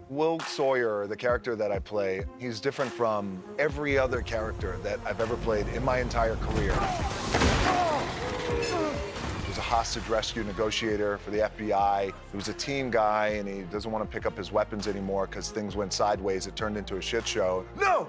Will Sawyer, the character that I play, he's different from every other character that I've ever played in my entire career. He was a hostage rescue negotiator for the FBI. He was a team guy, and he doesn't want to pick up his weapons anymore because things went sideways. It turned into a shit show. No!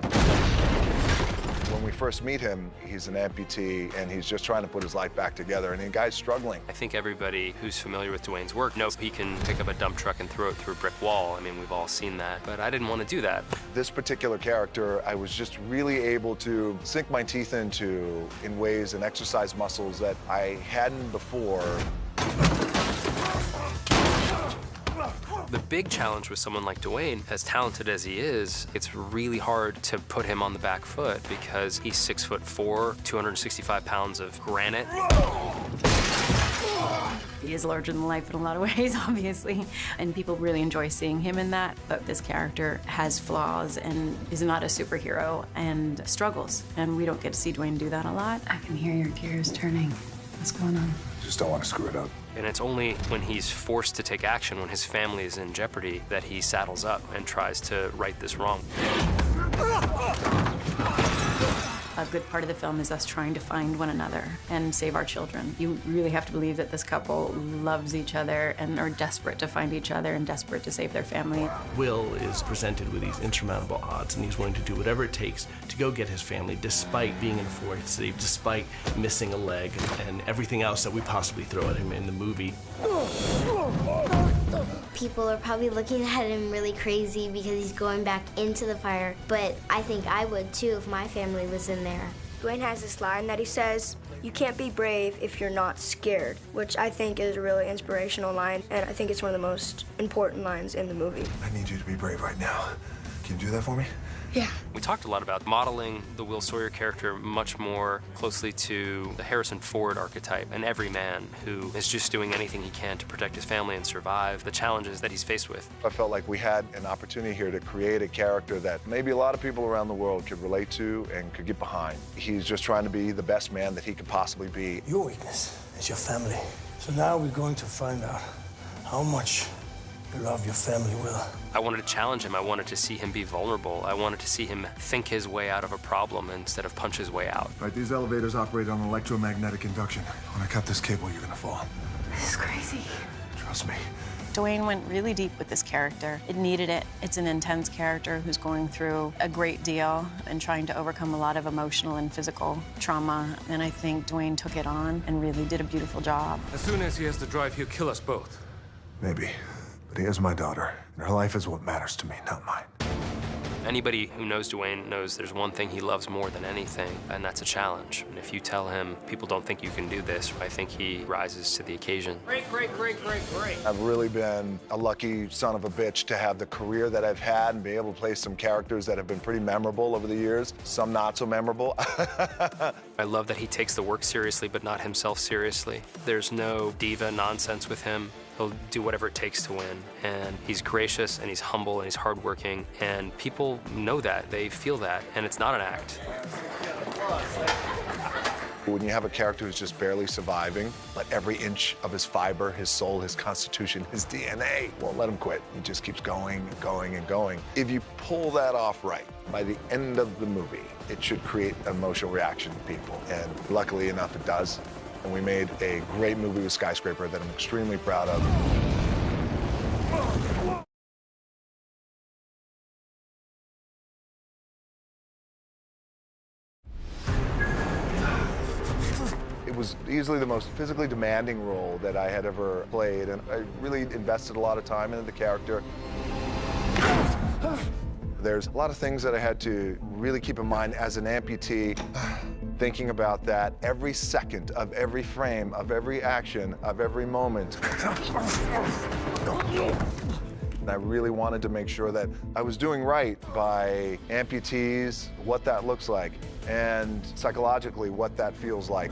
When we first meet him, he's an amputee, and he's just trying to put his life back together, and the guy's struggling. I think everybody who's familiar with Dwayne's work knows he can pick up a dump truck and throw it through a brick wall. I mean, we've all seen that, but I didn't want to do that. This particular character, I was just really able to sink my teeth into in ways and exercise muscles that I hadn't before. The big challenge with someone like Dwayne, as talented as he is, it's really hard to put him on the back foot because he's 6'4", 265 pounds of granite. He is larger than life in a lot of ways, obviously, and people really enjoy seeing him in that. But this character has flaws and is not a superhero and struggles, and we don't get to see Dwayne do that a lot. I can hear your gears turning. What's going on? Just don't want to screw it up. And it's only when he's forced to take action, when his family is in jeopardy, that he saddles up and tries to right this wrong. A good part of the film is us trying to find one another and save our children. You really have to believe that this couple loves each other and are desperate to find each other and desperate to save their family. Will is presented with these insurmountable odds, and he's willing to do whatever it takes to go get his family, despite being in a foreign city, despite missing a leg, and everything else that we possibly throw at him in the movie. People are probably looking at him really crazy because he's going back into the fire, but I think I would too if my family was in there. Dwayne has this line that he says, "You can't be brave if you're not scared," which I think is a really inspirational line, and I think it's one of the most important lines in the movie. I need you to be brave right now. Can you do that for me? Yeah. We talked a lot about modeling the Will Sawyer character much more closely to the Harrison Ford archetype, an everyman who is just doing anything he can to protect his family and survive the challenges that he's faced with. I felt like we had an opportunity here to create a character that maybe a lot of people around the world could relate to and could get behind. He's just trying to be the best man that he could possibly be. Your weakness is your family. So now we're going to find out how much you love your family, Will. I wanted to challenge him. I wanted to see him be vulnerable. I wanted to see him think his way out of a problem instead of punch his way out. Right, these elevators operate on electromagnetic induction. When I cut this cable, you're gonna fall. This is crazy. Trust me. Dwayne went really deep with this character. It needed it. It's an intense character who's going through a great deal and trying to overcome a lot of emotional and physical trauma. And I think Dwayne took it on and really did a beautiful job. As soon as he has the drive, he'll kill us both. Maybe. But he is my daughter, and her life is what matters to me, not mine. Anybody who knows Dwayne knows there's one thing he loves more than anything, and that's a challenge. And if you tell him, people don't think you can do this, I think he rises to the occasion. Great, great, great, great, great. I've really been a lucky son of a bitch to have the career that I've had and be able to play some characters that have been pretty memorable over the years, some not so memorable. I love that he takes the work seriously, but not himself seriously. There's no diva nonsense with him. He'll do whatever it takes to win. And he's gracious, and he's humble, and he's hardworking. And people know that, they feel that, and it's not an act. When you have a character who's just barely surviving, but every inch of his fiber, his soul, his constitution, his DNA won't let him quit. He just keeps going and going and going. If you pull that off right, by the end of the movie, it should create an emotional reaction to people. And luckily enough, it does. And we made a great movie with Skyscraper that I'm extremely proud of. It was easily the most physically demanding role that I had ever played, and I really invested a lot of time into the character. There's a lot of things that I had to really keep in mind as an amputee, thinking about that every second of every frame, of every action, of every moment. And I really wanted to make sure that I was doing right by amputees, what that looks like, and psychologically what that feels like.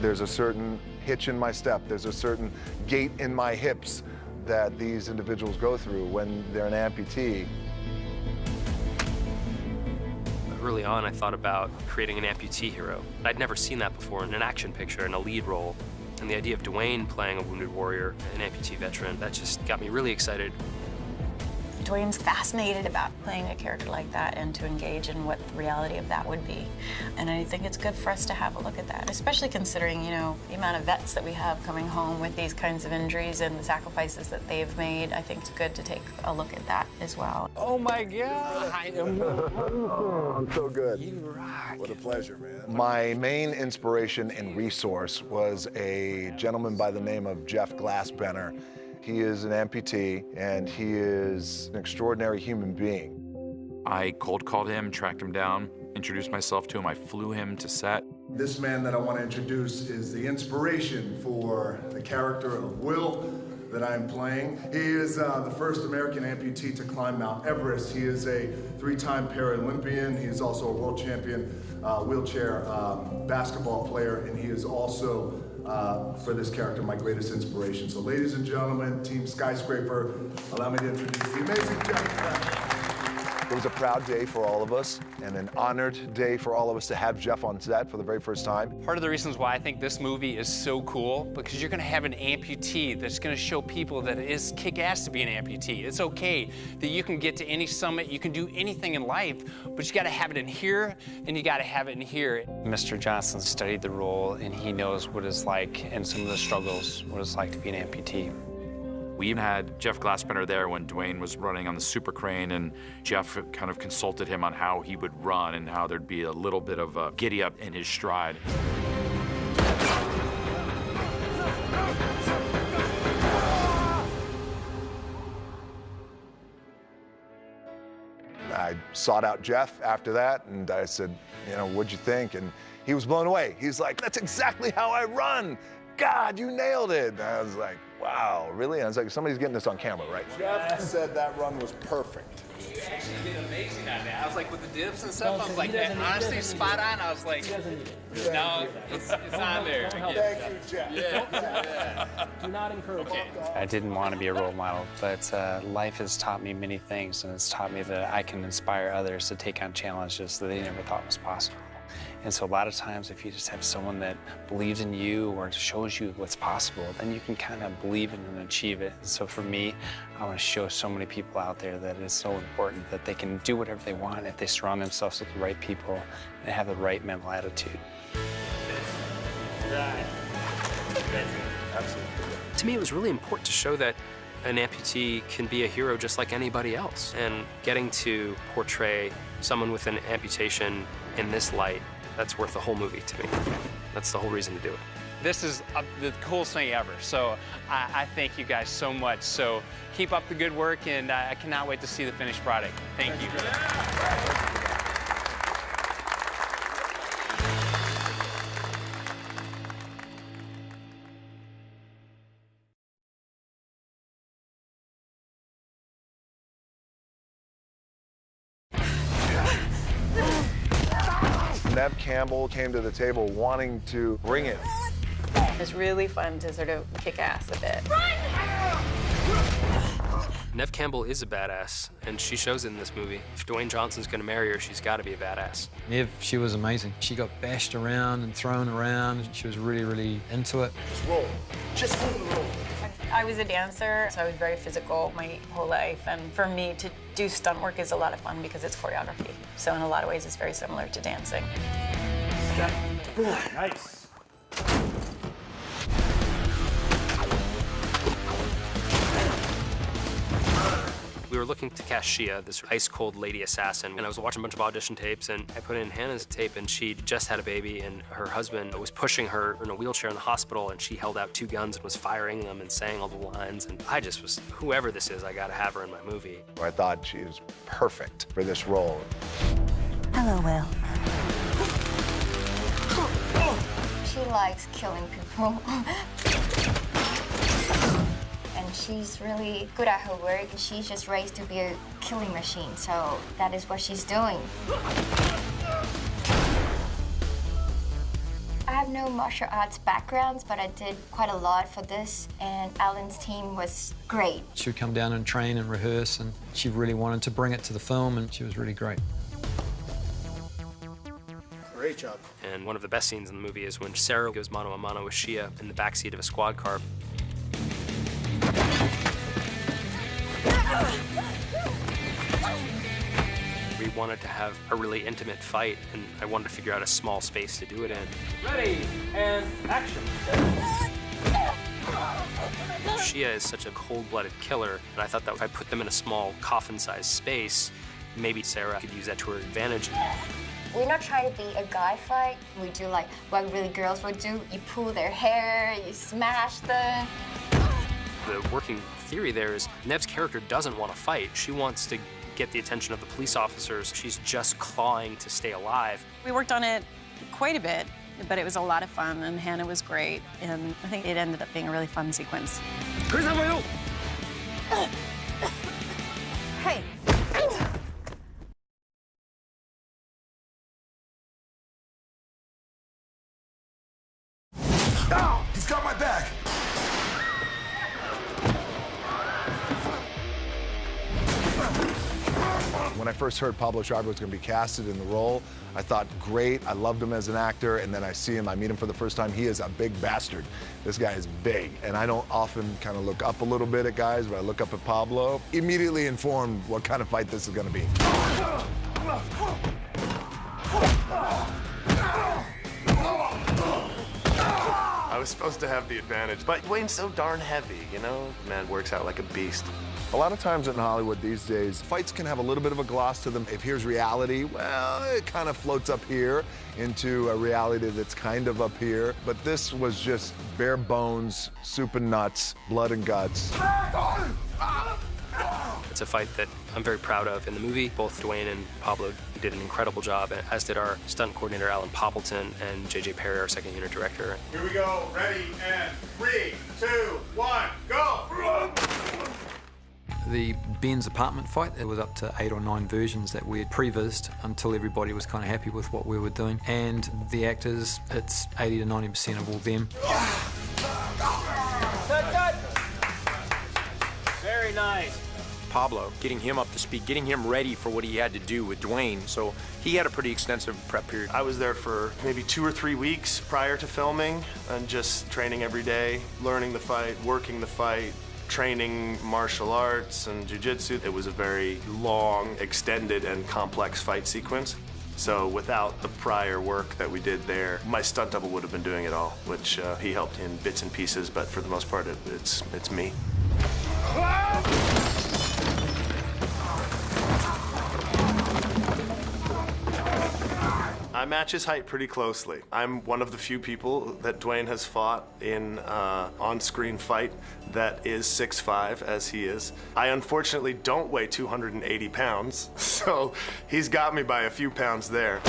There's a certain hitch in my step, there's a certain gait in my hips that these individuals go through when they're an amputee. Early on, I thought about creating an amputee hero. I'd never seen that before in an action picture, in a lead role. And the idea of Dwayne playing a wounded warrior, an amputee veteran, that just got me really excited. Dwayne's fascinated about playing a character like that and to engage in what the reality of that would be. And I think it's good for us to have a look at that, especially considering, you know, the amount of vets that we have coming home with these kinds of injuries and the sacrifices that they've made. I think it's good to take a look at that as well. Oh my God! I'm so good. You rock. What a pleasure, man. My main inspiration and resource was a gentleman by the name of Jeff Glassbenner. He is an amputee, and he is an extraordinary human being. I cold called him, tracked him down, introduced myself to him. I flew him to set. This man that I want to introduce is the inspiration for the character of Will that I'm playing. He is the first American amputee to climb Mount Everest. He is a 3-time Paralympian. He is also a world champion wheelchair basketball player, and he is also, for this character, my greatest inspiration. So ladies and gentlemen, Team Skyscraper, allow me to introduce the amazing Jeff. It was a proud day for all of us and an honored day for all of us to have Jeff on set for the very first time. Part of the reasons why I think this movie is so cool, because you're gonna have an amputee that's gonna show people that it is kick-ass to be an amputee. It's okay that you can get to any summit, you can do anything in life, but you gotta have it in here and you gotta have it in here. Mr. Johnson studied the role and he knows what it's like and some of the struggles, what it's like to be an amputee. We even had Jeff Glassbenner there when Dwayne was running on the super crane, and Jeff kind of consulted him on how he would run and how there'd be a little bit of a giddy up in his stride. I sought out Jeff after that, and I said, you know, what'd you think? And he was blown away. He's like, that's exactly how I run. God, you nailed it. And I was like, wow, really? And I was like, somebody's getting this on camera, right? Jeff said that run was perfect. You actually did amazing on that. I was like, with the dips and stuff, I was like, honestly, spot on. I was like, no, it's on there. Thank you, Jeff. Yeah. Do not encourage it. I didn't want to be a role model, but life has taught me many things, and it's taught me that I can inspire others to take on challenges that they never thought was possible. And so a lot of times, if you just have someone that believes in you or shows you what's possible, then you can kind of believe in and achieve it. And so for me, I want to show so many people out there that it's so important that they can do whatever they want if they surround themselves with the right people and have the right mental attitude. Absolutely. To me, it was really important to show that an amputee can be a hero just like anybody else. And getting to portray someone with an amputation in this light, that's worth the whole movie to me. That's the whole reason to do it. This is the coolest thing ever, so I thank you guys so much. So keep up the good work, and I cannot wait to see the finished product. Thank you. Neve Campbell came to the table wanting to bring it. It's really fun to sort of kick ass a bit. Neve Campbell is a badass, and she shows it in this movie. If Dwayne Johnson's gonna marry her, she's gotta be a badass. Neve, she was amazing. She got bashed around and thrown around. She was really, really into it. Just roll. Just roll. I was a dancer, so I was very physical my whole life. And for me, to do stunt work is a lot of fun because it's choreography. So in a lot of ways, it's very similar to dancing. Nice. We were looking to cast Shia, this ice-cold lady assassin, and I was watching a bunch of audition tapes, and I put in Hannah's tape, and she just had a baby, and her husband was pushing her in a wheelchair in the hospital, and she held out 2 guns and was firing them and saying all the lines, and I just was, whoever this is, I gotta have her in my movie. I thought she was perfect for this role. Hello, Will. She likes killing people. And she's really good at her work. She's just raised to be a killing machine, so that is what she's doing. I have no martial arts backgrounds, but I did quite a lot for this, and Alan's team was great. She would come down and train and rehearse, and she really wanted to bring it to the film, and she was really great. Great job. And one of the best scenes in the movie is when Sarah goes mano a mano with Shia in the backseat of a squad car. wanted to have a really intimate fight, and I wanted to figure out a small space to do it in. Ready, and action. Shia is such a cold-blooded killer, and I thought that if I put them in a small coffin-sized space, maybe Sarah could use that to her advantage. We're not trying to be a guy fight. We do like what really girls would do. You pull their hair, you smash them. The working theory there is Neve's character doesn't want to fight. She wants to get the attention of the police officers. She's just clawing to stay alive. We worked on it quite a bit, but it was a lot of fun, and Hannah was great, and I think it ended up being a really fun sequence. Hey. No! He's got my back! When I first heard Pablo Schreiber was going to be casted in the role, I thought, great, I loved him as an actor, and then I see him, I meet him for the first time, he is a big bastard. This guy is big, and I don't often kind of look up a little bit at guys, but I look up at Pablo, immediately informed what kind of fight this is going to be. I was supposed to have the advantage, but Dwayne's so darn heavy, you know? Man works out like a beast. A lot of times in Hollywood these days, fights can have a little bit of a gloss to them. If here's reality, well, it kind of floats up here into a reality that's kind of up here. But this was just bare bones, soup and nuts, blood and guts. It's a fight that I'm very proud of in the movie. Both Dwayne and Pablo did an incredible job, as did our stunt coordinator, Alan Poppleton, and J.J. Perry, our second unit director. Here we go. Ready, and 3, 2, 1, go! The Ben's apartment fight, it was up to 8 or 9 versions that we had prevised until everybody was kind of happy with what we were doing. And the actors, it's 80 to 90% of all them. Cut. Very nice. Pablo, getting him up to speed, getting him ready for what he had to do with Dwayne. So he had a pretty extensive prep period. I was there for maybe 2 or 3 weeks prior to filming and just training every day, learning the fight, working the fight, training martial arts and jiu-jitsu. It was a very long, extended, and complex fight sequence. So without the prior work that we did there, my stunt double would have been doing it all, which he helped in bits and pieces, but for the most part, it's me. I match his height pretty closely. I'm one of the few people that Dwayne has fought in on-screen fight that is 6'5", as he is. I unfortunately don't weigh 280 pounds, so he's got me by a few pounds there.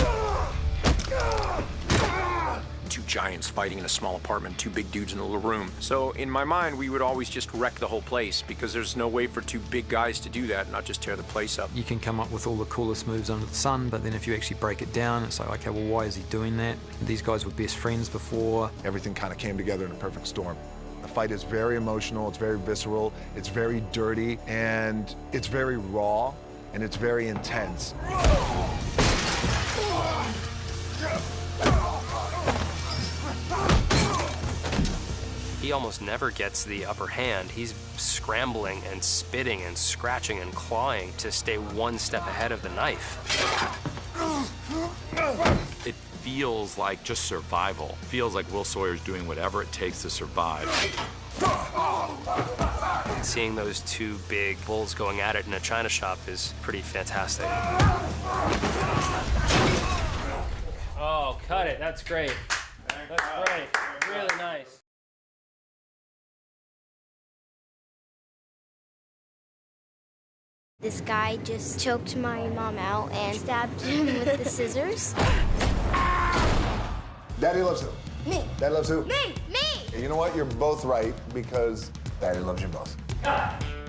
Two giants fighting in a small apartment, 2 big dudes in a little room. So in my mind, we would always just wreck the whole place because there's no way for 2 big guys to do that and not just tear the place up. You can come up with all the coolest moves under the sun, but then if you actually break it down, it's like, okay, well, why is he doing that? These guys were best friends before. Everything kind of came together in a perfect storm. The fight is very emotional, it's very visceral, it's very dirty, and it's very raw, and it's very intense. He almost never gets the upper hand. He's scrambling and spitting and scratching and clawing to stay one step ahead of the knife. It feels like just survival. It feels like Will Sawyer's doing whatever it takes to survive. Seeing those 2 big bulls going at it in a china shop is pretty fantastic. Oh, cut it. That's great. That's great. Really nice. This guy just choked my mom out and stabbed him with the scissors. Daddy loves who? Me. Daddy loves who? Me. You know what? You're both right because Daddy loves you both.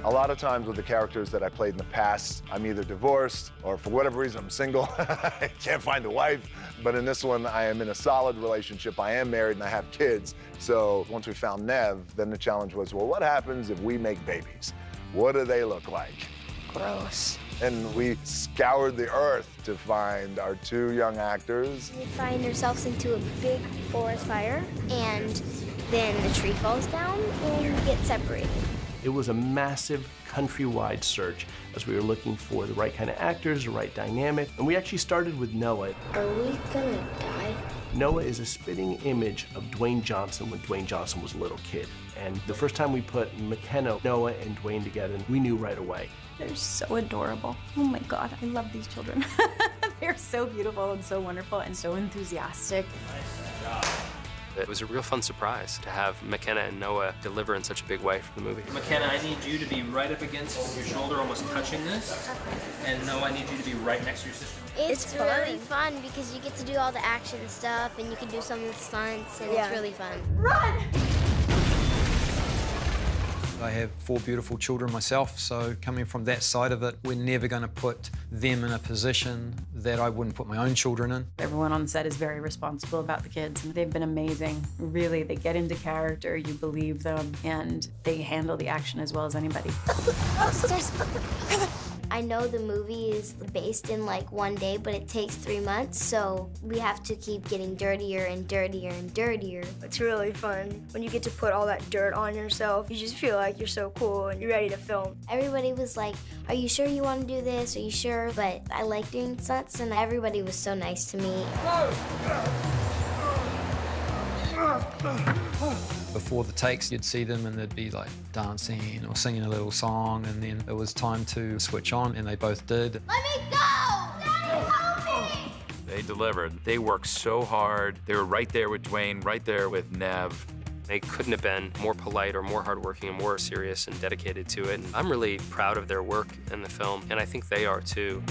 A lot of times with the characters that I played in the past, I'm either divorced or for whatever reason I'm single. I can't find a wife. But in this one, I am in a solid relationship. I am married and I have kids. So once we found Neve, then the challenge was, well, what happens if we make babies? What do they look like? Gross. And we scoured the earth to find our 2 young actors. We find ourselves into a big forest fire, and then the tree falls down and we get separated. It was a massive countrywide search as we were looking for the right kind of actors, the right dynamic, and we actually started with Noah. Are we gonna die? Noah is a spitting image of Dwayne Johnson when Dwayne Johnson was a little kid. And the first time we put McKenna, Noah, and Dwayne together, we knew right away. They're so adorable. Oh my God, I love these children. They're so beautiful and so wonderful and so enthusiastic. Nice job. It was a real fun surprise to have McKenna and Noah deliver in such a big way for the movie. McKenna, I need you to be right up against your shoulder, almost touching this. And Noah, I need you to be right next to your sister. It's really fun because you get to do all the action stuff and you can do some of the stunts and it's really fun. Run! I have 4 beautiful children myself, so coming from that side of it, we're never going to put them in a position that I wouldn't put my own children in. Everyone on set is very responsible about the kids, and they've been amazing. Really, they get into character, you believe them, and they handle the action as well as anybody. I know the movie is based in like one day, but it takes 3 months, so we have to keep getting dirtier and dirtier and dirtier. It's really fun. When you get to put all that dirt on yourself, you just feel like you're so cool and you're ready to film. Everybody was like, are you sure you want to do this? Are you sure? But I like doing stunts, and everybody was so nice to me. Before the takes, you'd see them and they'd be like dancing or singing a little song, and then it was time to switch on, and they both did. Let me go! Daddy, help me! They delivered. They worked so hard. They were right there with Dwayne, right there with Neve. They couldn't have been more polite or more hardworking and more serious and dedicated to it. And I'm really proud of their work in the film, and I think they are too.